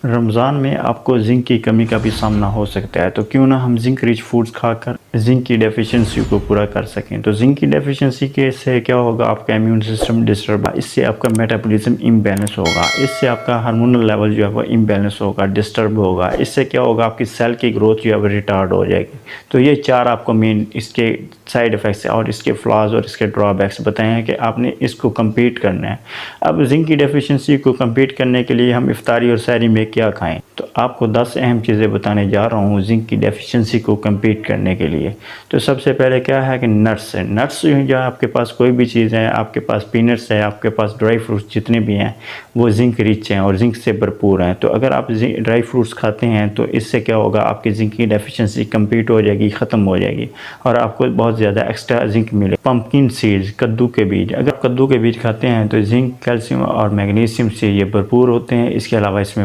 रमज़ान में आपको ज़िंक की कमी का भी सामना हो सकता है, तो क्यों ना हम ज़िंक रिच फूड्स खाकर ज़िंक की डेफिशिएंसी को पूरा कर सकें। तो ज़िंक की डेफिशिएंसी के से क्या होगा, आपका इम्यून सिस्टम डिस्टर्ब, इससे आपका मेटाबॉलिज्म इम्बैलेंस होगा, इससे आपका हार्मोनल लेवल जो है वो इम्बैलेंस होगा, डिस्टर्ब होगा। इससे क्या होगा, आपकी सेल की ग्रोथ जो है वो रिटार्ड हो जाएगी। तो ये 4 आपको मेन इसके साइड इफ़ेक्ट्स और इसके फ्लॉज और इसके ड्रॉबैक्स बताए हैं कि आपने इसको कम्पीट करना है। अब ज़िंक की डेफिशिएंसी को कम्पीट करने के लिए हम इफ्तारी और सहरी में क्या खाएं, तो आपको 10 अहम चीज़ें बताने जा रहा हूँ ज़िंक की डेफिशिएंसी को कम्पीट करने के लिए। तो सबसे पहले क्या है कि नट्स है। नट्स जो आपके पास कोई भी चीज़ है, आपके पास पीनट्स है, आपके पास ड्राई फ्रूट्स जितने भी हैं वो ज़िंक रिच हैं और ज़िंक से भरपूर हैं। तो अगर आप ड्राई फ्रूट्स खाते हैं तो इससे क्या होगा, आपकी ज़िंक की डेफिशिएंसी कम्पीट हो जाएगी, ख़त्म हो जाएगी और आपको बहुत ज़्यादा एक्स्ट्रा ज़िंक मिले। पम्पकिन सीड्स, कद्दू के बीज, अगर आप कद्दू के बीज खाते हैं तो ज़िंक, कैल्शियम और मैग्नीशियम से ये भरपूर होते हैं। इसके अलावा इसमें